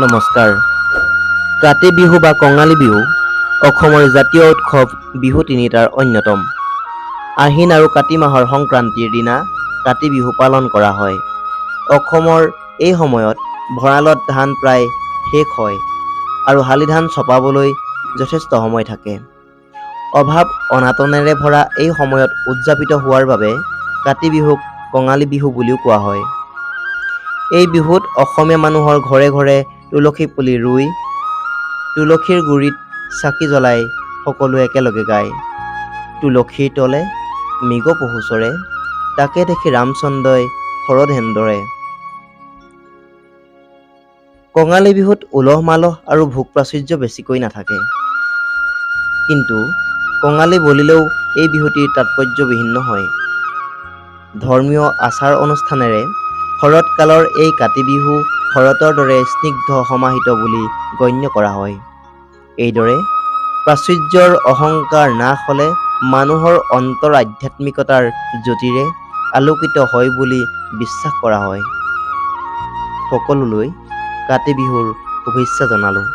নমস্কাৰ। কাতি বিহু বা কঙালী বিহু অসমৰ জাতীয় উৎসৱ বিহু তিনিটাৰ অন্যতম। আহিন আৰু কাতি মাহৰ সংক্ৰান্তিৰ দিনা কাতি বিহু পালন কৰা হয়। অসমৰ এই সময়ত ভঁৰালত ধান প্ৰায় শেষ হয় আৰু শালি ধান চপাবলৈ যথেষ্ট সময় থাকে। অভাৱ অনাটনেৰে ভৰা এই সময়ত উদযাপিত হোৱাৰ বাবে কাতি বিহুক কঙালী বিহু বুলিও কোৱা হয়। এই বিহুত অসমীয়া মানুহৰ ঘৰে ঘৰে তুলসী পুলি ৰুই তুলসীৰ গুৰিত চাকি জ্বলাই সকলোৱে একেলগে গায়। তুলসীৰ তলে মৃগ পহু চৰে, তাকে দেখি ৰামচন্দ্ৰই শৰধ হেনদৰে। কঙালী বিহুত উলহ মালহ আৰু ভোগ প্ৰাচুৰ্য বেছিকৈ নাথাকে। কিন্তু কঙালী বলিলেও এই বিহুটিৰ তাৎপৰ্য ভিন্ন হয়। ধৰ্মীয় আচাৰ অনুষ্ঠানেৰে শৰৎকালৰ এই কাতি বিহু শৰতৰ দৰে স্নিগ্ধ সমাহিত বুলি গণ্য কৰা হয়। এইদৰে প্ৰাচুৰ্যৰ অহংকাৰ নাশ হলে মানুহৰ অন্তৰ আধ্যাত্মিকতাৰ জ্যোতিৰে আলোকিত হয় বুলি বিশ্বাস কৰা হয়। সকলোলৈ কাতি বিহুৰ শুভেচ্ছা জনালোঁ।